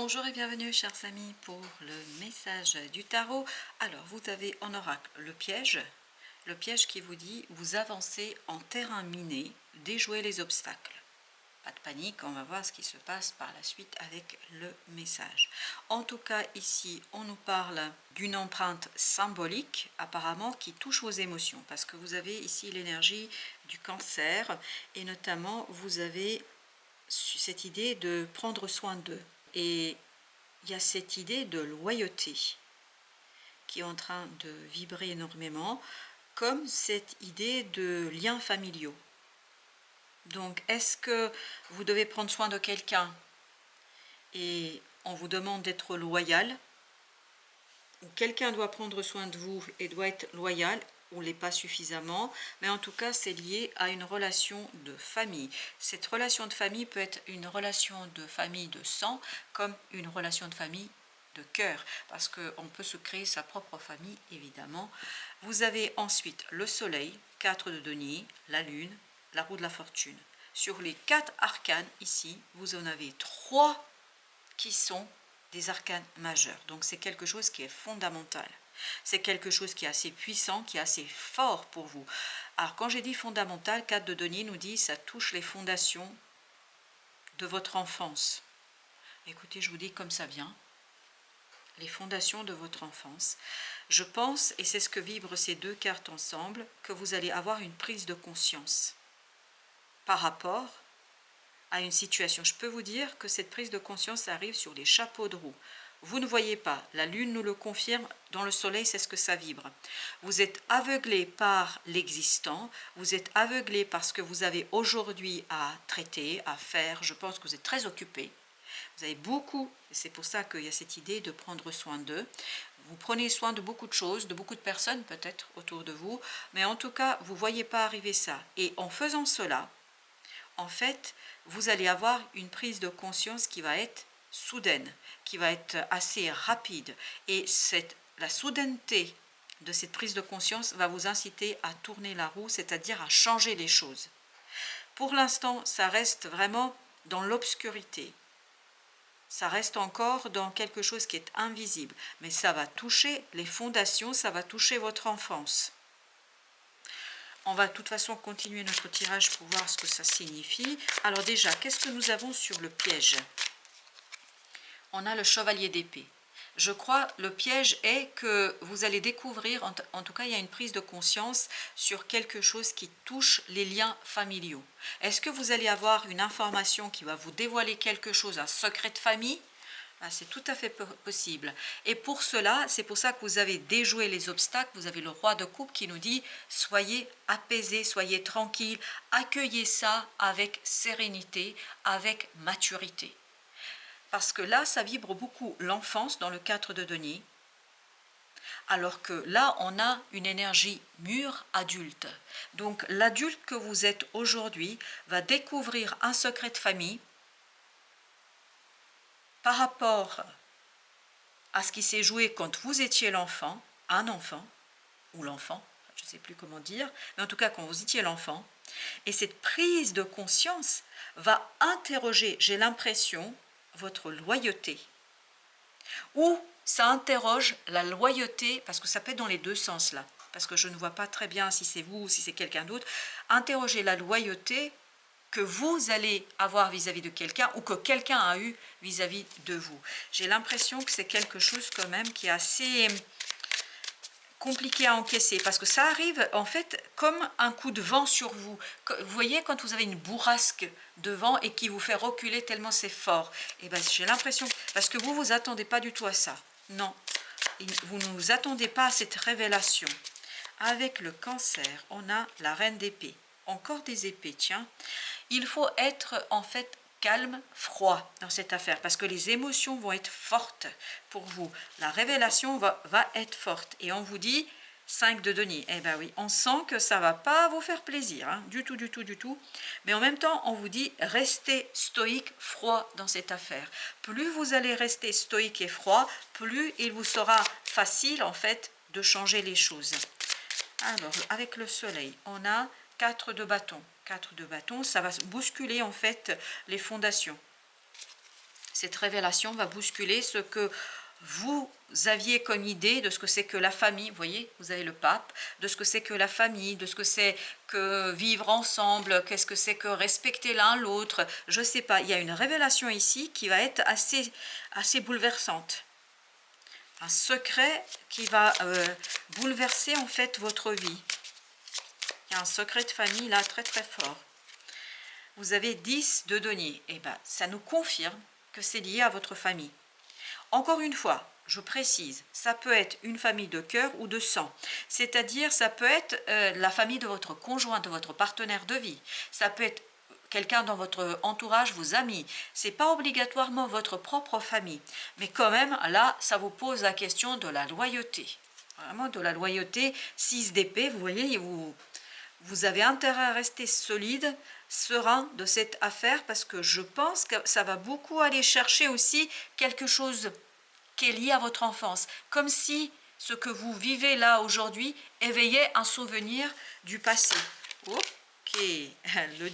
Bonjour et bienvenue chers amis pour le message du tarot. Alors vous avez en oracle le piège qui vous dit vous avancez en terrain miné, déjouez les obstacles. Pas de panique, on va voir ce qui se passe par la suite avec le message. En tout cas ici on nous parle d'une empreinte symbolique apparemment qui touche vos émotions parce que vous avez ici l'énergie du cancer et notamment vous avez cette idée de prendre soin d'eux. Et il y a cette idée de loyauté qui est en train de vibrer énormément, comme cette idée de liens familiaux. Donc, est-ce que vous devez prendre soin de quelqu'un et on vous demande d'être loyal, ou quelqu'un doit prendre soin de vous et doit être loyal, ou l'est pas suffisamment, mais en tout cas c'est lié à une relation de famille. Cette relation de famille peut être une relation de famille de sang, comme une relation de famille de cœur, parce qu'on peut se créer sa propre famille évidemment. Vous avez ensuite le soleil, 4 de denier, la lune, la roue de la fortune. Sur les 4 arcanes ici, vous en avez 3 qui sont des arcanes majeurs. Donc c'est quelque chose qui est fondamental. C'est quelque chose qui est assez puissant, qui est assez fort pour vous. Alors quand j'ai dit fondamental, 4 de denier nous dit ça touche les fondations de votre enfance. Écoutez, je vous dis comme ça vient. Les fondations de votre enfance. Je pense, et c'est ce que vibrent ces 2 cartes ensemble, que vous allez avoir une prise de conscience par rapport à une situation. Je peux vous dire que cette prise de conscience arrive sur les chapeaux de roue. Vous ne voyez pas, la lune nous le confirme, dans le soleil c'est ce que ça vibre. Vous êtes aveuglé par l'existant, vous êtes aveuglé par ce que vous avez aujourd'hui à traiter, à faire. Je pense que vous êtes très occupé. Vous avez beaucoup, et c'est pour ça qu'il y a cette idée de prendre soin d'eux. Vous prenez soin de beaucoup de choses, de beaucoup de personnes peut-être autour de vous, mais en tout cas, vous ne voyez pas arriver ça. Et en faisant cela, en fait, vous allez avoir une prise de conscience qui va être soudaine, qui va être assez rapide. Et la soudaineté de cette prise de conscience va vous inciter à tourner la roue, c'est-à-dire à changer les choses. Pour l'instant, ça reste vraiment dans l'obscurité. Ça reste encore dans quelque chose qui est invisible. Mais ça va toucher les fondations, ça va toucher votre enfance. On va de toute façon continuer notre tirage pour voir ce que ça signifie. Alors déjà, qu'est-ce que nous avons sur le piège? On a le chevalier d'épée. Je crois le piège est que vous allez découvrir, en tout cas il y a une prise de conscience sur quelque chose qui touche les liens familiaux. Est-ce que vous allez avoir une information qui va vous dévoiler quelque chose, un secret de famille? Ah, c'est tout à fait possible. Et pour cela, c'est pour ça que vous avez déjoué les obstacles. Vous avez le roi de coupe qui nous dit « Soyez apaisés, soyez tranquilles, accueillez ça avec sérénité, avec maturité. » Parce que là, ça vibre beaucoup l'enfance dans le 4 de denier. Alors que là, on a une énergie mûre adulte. Donc l'adulte que vous êtes aujourd'hui va découvrir un secret de famille par rapport à ce qui s'est joué quand vous étiez l'enfant, un enfant, ou l'enfant, je ne sais plus comment dire, mais en tout cas quand vous étiez l'enfant, et cette prise de conscience va interroger, j'ai l'impression, votre loyauté. Ou ça interroge la loyauté, parce que ça peut être dans les deux sens là, parce que je ne vois pas très bien si c'est vous ou si c'est quelqu'un d'autre, interroger la loyauté que vous allez avoir vis-à-vis de quelqu'un ou que quelqu'un a eu vis-à-vis de vous. J'ai l'impression que c'est quelque chose quand même qui est assez compliqué à encaisser parce que ça arrive en fait comme un coup de vent sur vous. Vous voyez quand vous avez une bourrasque de vent et qui vous fait reculer tellement c'est fort. Et ben j'ai l'impression, parce que vous vous attendez pas du tout à ça. Non, vous ne vous attendez pas à cette révélation. Avec le cancer, on a la reine d'épée. Encore des épées, tiens. Il faut être en fait calme, froid dans cette affaire parce que les émotions vont être fortes pour vous. La révélation va être forte et on vous dit 5 de denier. Eh bien oui, on sent que ça ne va pas vous faire plaisir, hein, du tout, du tout, du tout. Mais en même temps, on vous dit restez stoïque, froid dans cette affaire. Plus vous allez rester stoïque et froid, plus il vous sera facile en fait de changer les choses. Alors, avec le soleil, on a 4 de bâton. 4 de bâton, ça va bousculer en fait les fondations. Cette révélation va bousculer ce que vous aviez comme idée de ce que c'est que la famille. Vous voyez, vous avez le pape, de ce que c'est que la famille, de ce que c'est que vivre ensemble, qu'est-ce que c'est que respecter l'un l'autre. Je ne sais pas, il y a une révélation ici qui va être assez bouleversante. Un secret qui va bouleverser en fait votre vie. Il y a un secret de famille là très très fort. Vous avez 10 de denier. Et bien, ça nous confirme que c'est lié à votre famille. Encore une fois, je précise, ça peut être une famille de cœur ou de sang. C'est-à-dire, ça peut être la famille de votre conjoint, de votre partenaire de vie. Ça peut être quelqu'un dans votre entourage, vos amis. C'est pas obligatoirement votre propre famille. Mais quand même, là, ça vous pose la question de la loyauté. Vraiment de la loyauté. 6 d'épée, vous voyez, vous avez intérêt à rester solide, serein de cette affaire, parce que je pense que ça va beaucoup aller chercher aussi quelque chose qui est lié à votre enfance. Comme si ce que vous vivez là aujourd'hui éveillait un souvenir du passé. Ok, le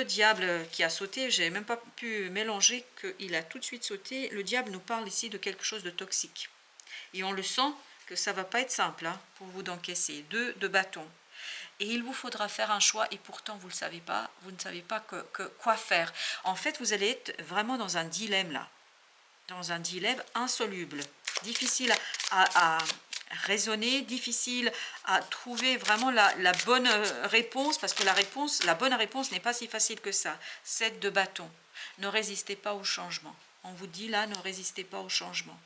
diable qui a sauté, j'ai même pas pu mélanger qu'il a tout de suite sauté. Le diable nous parle ici de quelque chose de toxique. Et on le sent que ça va pas être simple hein, pour vous d'encaisser. 2 de bâton. Et il vous faudra faire un choix et pourtant vous ne savez pas quoi faire. En fait, vous allez être vraiment dans un dilemme là, dans un dilemme insoluble, difficile à raisonner, difficile à trouver vraiment la bonne réponse, parce que la bonne réponse n'est pas si facile que ça. 7 de bâton. Ne résistez pas au changement. On vous dit là, ne résistez pas au changement.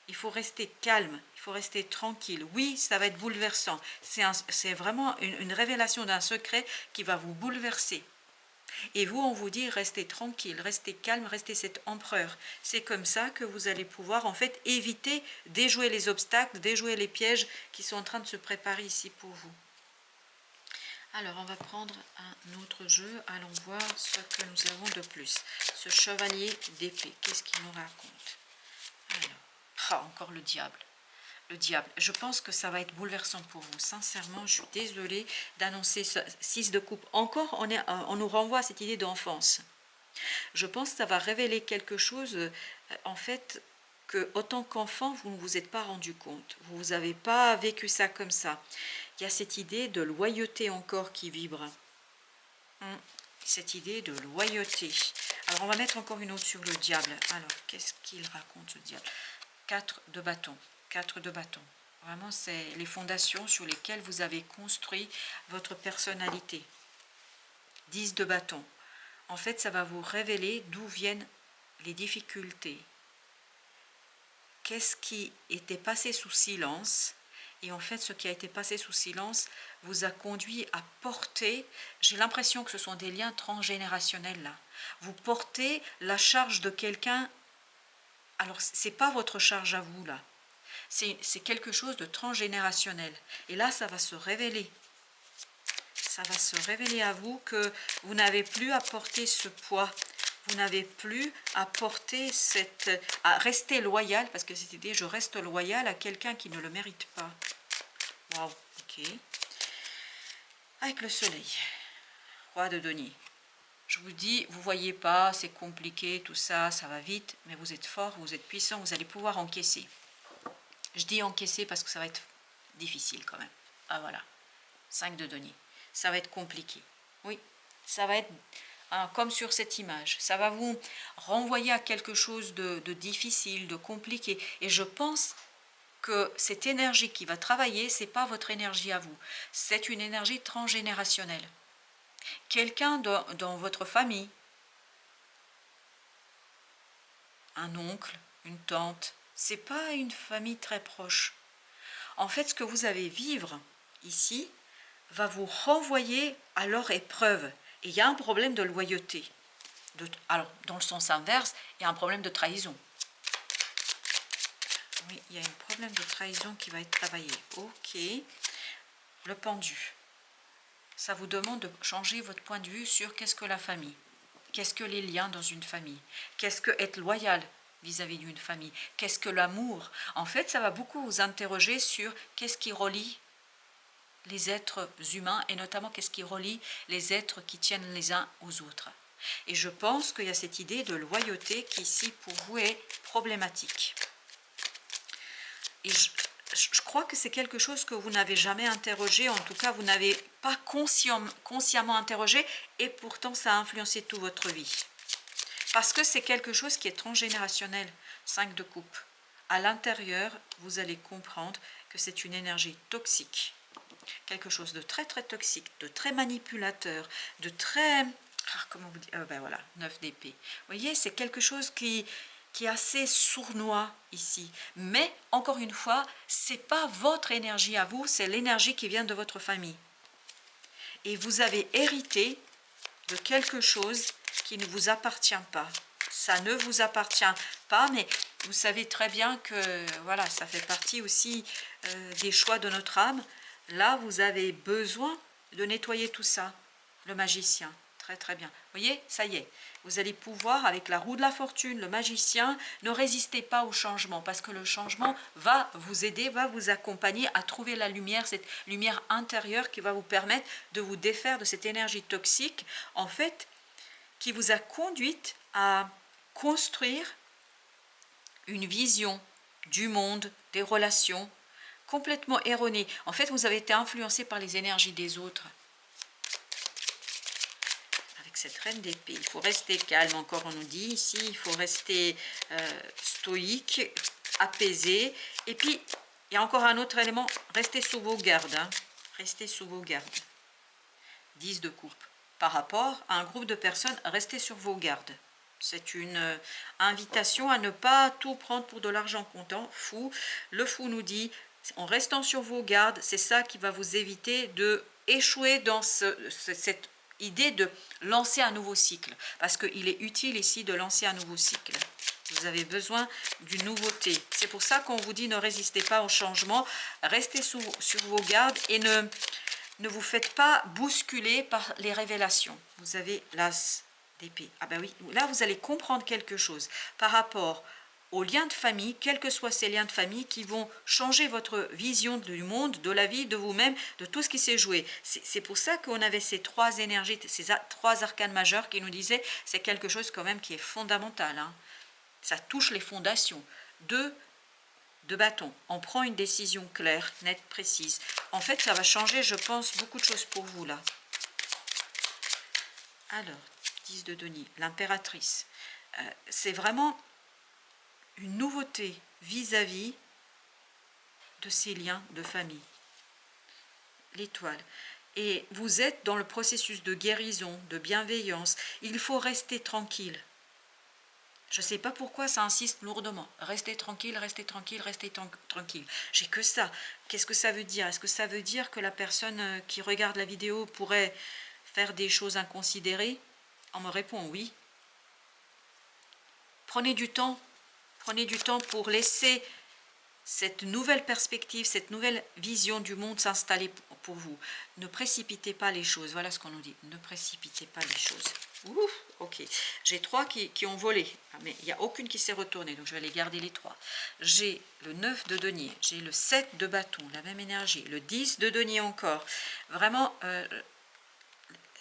Il faut rester calme, il faut rester tranquille. Oui, ça va être bouleversant. C'est vraiment une révélation d'un secret qui va vous bouleverser. Et vous, on vous dit, restez tranquille, restez calme, restez cet empereur. C'est comme ça que vous allez pouvoir, en fait, éviter, déjouer les obstacles, déjouer les pièges qui sont en train de se préparer ici pour vous. Alors, on va prendre un autre jeu. Allons voir ce que nous avons de plus. Ce chevalier d'épée, qu'est-ce qu'il nous raconte? Alors. Ah, encore le diable. Le diable. Je pense que ça va être bouleversant pour vous. Sincèrement, je suis désolée d'annoncer ce 6 de coupe. Encore, on nous renvoie à cette idée d'enfance. Je pense que ça va révéler quelque chose, en fait, que autant qu'enfant, vous ne vous êtes pas rendu compte. Vous n'avez pas vécu ça comme ça. Il y a cette idée de loyauté encore qui vibre. Cette idée de loyauté. Alors, on va mettre encore une autre sur le diable. Alors, qu'est-ce qu'il raconte, ce diable? 4 de bâton. 4 de bâton. Vraiment, c'est les fondations sur lesquelles vous avez construit votre personnalité. 10 de bâton. En fait, ça va vous révéler d'où viennent les difficultés. Qu'est-ce qui était passé sous silence? Et en fait, ce qui a été passé sous silence vous a conduit à porter, j'ai l'impression que ce sont des liens transgénérationnels là. Vous portez la charge de quelqu'un. Alors, ce n'est pas votre charge à vous, là. C'est quelque chose de transgénérationnel. Et là, ça va se révéler. Ça va se révéler à vous que vous n'avez plus à porter ce poids. Vous n'avez plus à porter à rester loyal, parce que cette idée, je reste loyal à quelqu'un qui ne le mérite pas. Waouh, ok. Avec le soleil. Roi de denier. Je vous dis, vous ne voyez pas, c'est compliqué, tout ça, ça va vite, mais vous êtes fort, vous êtes puissant, vous allez pouvoir encaisser. Je dis encaisser parce que ça va être difficile quand même. Ah voilà, 5 de denier. Ça va être compliqué. Oui, ça va être comme sur cette image. Ça va vous renvoyer à quelque chose de difficile, de compliqué. Et je pense que cette énergie qui va travailler, ce n'est pas votre énergie à vous. C'est une énergie transgénérationnelle. Quelqu'un dans votre famille, un oncle, une tante, c'est pas une famille très proche. En fait, ce que vous allez vivre ici va vous renvoyer à leur épreuve. Et il y a un problème de loyauté. Alors, dans le sens inverse, il y a un problème de trahison. Oui, il y a un problème de trahison qui va être travaillé. Ok. Le pendu. Ça vous demande de changer votre point de vue sur qu'est-ce que la famille, qu'est-ce que les liens dans une famille, qu'est-ce que être loyal vis-à-vis d'une famille, qu'est-ce que l'amour. En fait, ça va beaucoup vous interroger sur qu'est-ce qui relie les êtres humains et notamment qu'est-ce qui relie les êtres qui tiennent les uns aux autres. Et je pense qu'il y a cette idée de loyauté qui ici pour vous est problématique. Et je crois que c'est quelque chose que vous n'avez jamais interrogé, en tout cas vous n'avez pas consciemment interrogé, et pourtant ça a influencé toute votre vie. Parce que c'est quelque chose qui est transgénérationnel, 5 de coupe. À l'intérieur, vous allez comprendre que c'est une énergie toxique. Quelque chose de très très toxique, de très manipulateur, de très... comment vous dire, ben voilà, 9 d'épée. Vous voyez, c'est quelque chose qui est assez sournois ici. Mais, encore une fois, ce n'est pas votre énergie à vous, c'est l'énergie qui vient de votre famille. Et vous avez hérité de quelque chose qui ne vous appartient pas. Ça ne vous appartient pas, mais vous savez très bien que voilà, ça fait partie aussi des choix de notre âme. Là, vous avez besoin de nettoyer tout ça, le magicien. Très très bien. Vous voyez, ça y est, vous allez pouvoir, avec la roue de la fortune, le magicien, ne résistez pas au changement, parce que le changement va vous aider, va vous accompagner à trouver la lumière, cette lumière intérieure qui va vous permettre de vous défaire de cette énergie toxique, en fait, qui vous a conduite à construire une vision du monde, des relations, complètement erronée. En fait, vous avez été influencé par les énergies des autres. Avec cette reine d'épée, il faut rester calme, encore on nous dit ici, il faut rester stoïque, apaisé. Et puis, il y a encore un autre élément, restez sous vos gardes. Hein. Restez sous vos gardes. 10 de coupe. Par rapport à un groupe de personnes, restez sur vos gardes. C'est une invitation à ne pas tout prendre pour de l'argent comptant. Fou. Le fou nous dit, en restant sur vos gardes, c'est ça qui va vous éviter de échouer dans cette idée de lancer un nouveau cycle. Parce qu'il est utile ici de lancer un nouveau cycle. Vous avez besoin d'une nouveauté. C'est pour ça qu'on vous dit ne résistez pas au changement. Restez sur vos gardes et ne vous faites pas bousculer par les révélations. Vous avez l'as d'épée. Ah ben oui, là vous allez comprendre quelque chose par rapport aux liens de famille, quels que soient ces liens de famille qui vont changer votre vision du monde, de la vie, de vous-même, de tout ce qui s'est joué. C'est pour ça qu'on avait ces 3 énergies, ces 3 arcanes majeures qui nous disaient c'est quelque chose quand même qui est fondamental. Hein. Ça touche les fondations. De bâton. On prend une décision claire, nette, précise. En fait, ça va changer, je pense, beaucoup de choses pour vous là. Alors, 10 de denier, l'impératrice. C'est vraiment une nouveauté vis-à-vis de ces liens de famille. L'étoile. Et vous êtes dans le processus de guérison, de bienveillance. Il faut rester tranquille. Je ne sais pas pourquoi ça insiste lourdement. Restez tranquille, restez tranquille, restez tranquille. J'ai que ça. Qu'est-ce que ça veut dire? Est-ce que ça veut dire que la personne qui regarde la vidéo pourrait faire des choses inconsidérées? On me répond oui. Prenez du temps pour laisser cette nouvelle perspective, cette nouvelle vision du monde s'installer pour vous. Ne précipitez pas les choses. Voilà ce qu'on nous dit. Ne précipitez pas les choses. Ouh, ok. J'ai 3 qui ont volé, mais il n'y a aucune qui s'est retournée, donc je vais les garder les 3. J'ai le 9 de denier, j'ai le 7 de bâton, la même énergie, le 10 de denier encore. Vraiment,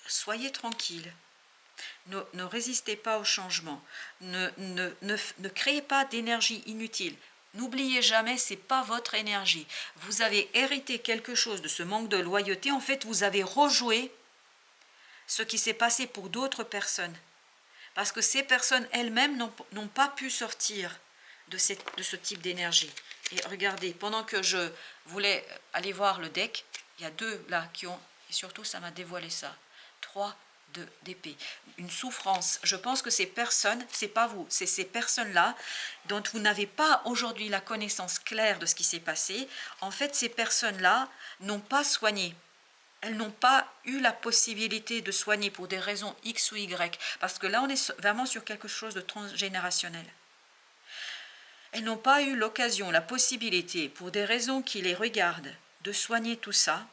soyez tranquille. Ne résistez pas au changement. Ne créez pas d'énergie inutile. N'oubliez jamais, ce n'est pas votre énergie. Vous avez hérité quelque chose de ce manque de loyauté. En fait, vous avez rejoué ce qui s'est passé pour d'autres personnes. Parce que ces personnes elles-mêmes n'ont pas pu sortir de ce type d'énergie. Et regardez, pendant que je voulais aller voir le deck, il y a 2 là qui ont... Et surtout, ça m'a dévoilé ça. 3 d'épée. Une souffrance. Je pense que ces personnes, c'est pas vous, c'est ces personnes-là dont vous n'avez pas aujourd'hui la connaissance claire de ce qui s'est passé. En fait, ces personnes-là n'ont pas soigné. Elles n'ont pas eu la possibilité de soigner pour des raisons X ou Y. Parce que là, on est vraiment sur quelque chose de transgénérationnel. Elles n'ont pas eu l'occasion, la possibilité, pour des raisons qui les regardent, de soigner tout ça.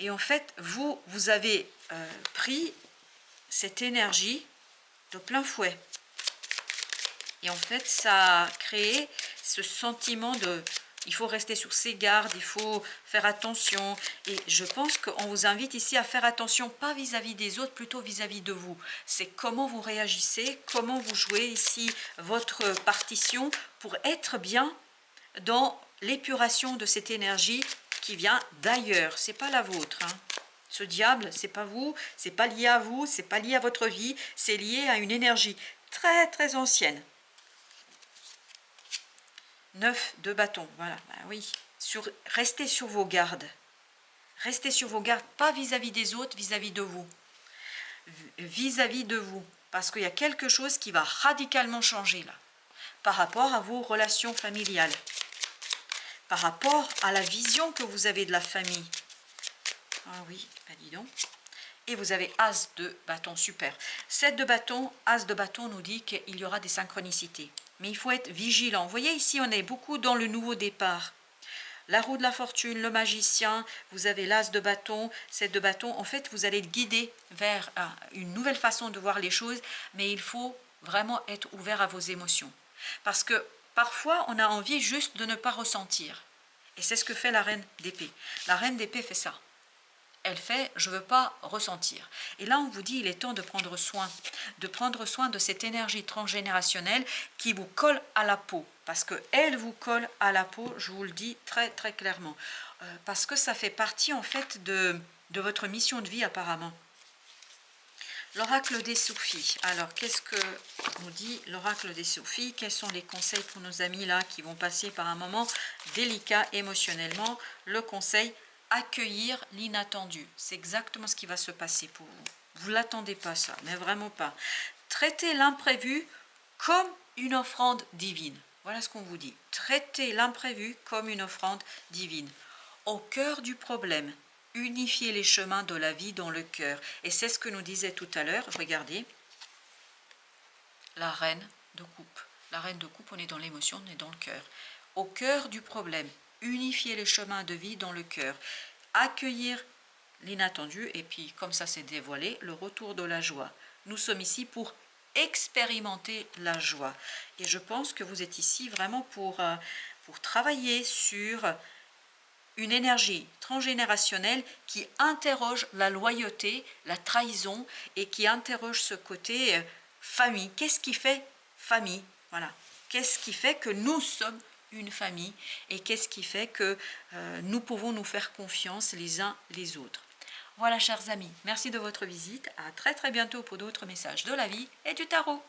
Et en fait, vous avez pris cette énergie de plein fouet. Et en fait, ça a créé ce sentiment de... il faut rester sur ses gardes, il faut faire attention. Et je pense qu'on vous invite ici à faire attention, pas vis-à-vis des autres, plutôt vis-à-vis de vous. C'est comment vous réagissez, comment vous jouez ici votre partition pour être bien dans l'épuration de cette énergie qui vient d'ailleurs. C'est pas la vôtre, hein. Ce diable, c'est pas vous, c'est pas lié à vous, c'est pas lié à votre vie, c'est lié à une énergie très très ancienne. 9 de bâton, voilà, ben oui. Restez sur vos gardes. Restez sur vos gardes, pas vis-à-vis des autres, vis-à-vis de vous. Vis-à-vis de vous. Parce qu'il y a quelque chose qui va radicalement changer là. Par rapport à vos relations familiales. Par rapport à la vision que vous avez de la famille. Ah oui, ben dis donc. Et vous avez As de bâton, super. 7 de bâton, As de bâton nous dit qu'il y aura des synchronicités. Mais il faut être vigilant. Vous voyez ici, on est beaucoup dans le nouveau départ. La roue de la fortune, le magicien, vous avez l'As de bâton, 7 de bâton. En fait, vous allez être guidé vers une nouvelle façon de voir les choses, mais il faut vraiment être ouvert à vos émotions. Parce que parfois, on a envie juste de ne pas ressentir. Et c'est ce que fait la reine d'épée. La reine d'épée fait ça. Elle fait « je ne veux pas ressentir ». Et là, on vous dit il est temps de prendre soin de cette énergie transgénérationnelle qui vous colle à la peau. Parce qu'elle vous colle à la peau, je vous le dis très très clairement. Parce que ça fait partie en fait de votre mission de vie apparemment. L'oracle des Soufis. Alors, qu'est-ce que nous dit l'oracle des Soufis? Quels sont les conseils pour nos amis là qui vont passer par un moment délicat émotionnellement? Le conseil: accueillir l'inattendu. C'est exactement ce qui va se passer pour vous. Vous ne l'attendez pas ça, mais vraiment pas. Traitez l'imprévu comme une offrande divine. Voilà ce qu'on vous dit. Traitez l'imprévu comme une offrande divine. Au cœur du problème, unifiez les chemins de la vie dans le cœur. Et c'est ce que nous disait tout à l'heure. Regardez. La reine de coupe. La reine de coupe, on est dans l'émotion, on est dans le cœur. Au cœur du problème, unifier les chemins de vie dans le cœur, accueillir l'inattendu, et puis comme ça c'est dévoilé, le retour de la joie. Nous sommes ici pour expérimenter la joie. Et je pense que vous êtes ici vraiment pour travailler sur une énergie transgénérationnelle qui interroge la loyauté, la trahison, et qui interroge ce côté famille. Qu'est-ce qui fait famille? Voilà. Qu'est-ce qui fait que nous sommes une famille et qu'est-ce qui fait que nous pouvons nous faire confiance les uns les autres. Voilà, chers amis, merci de votre visite. À très très bientôt pour d'autres messages de la vie et du tarot.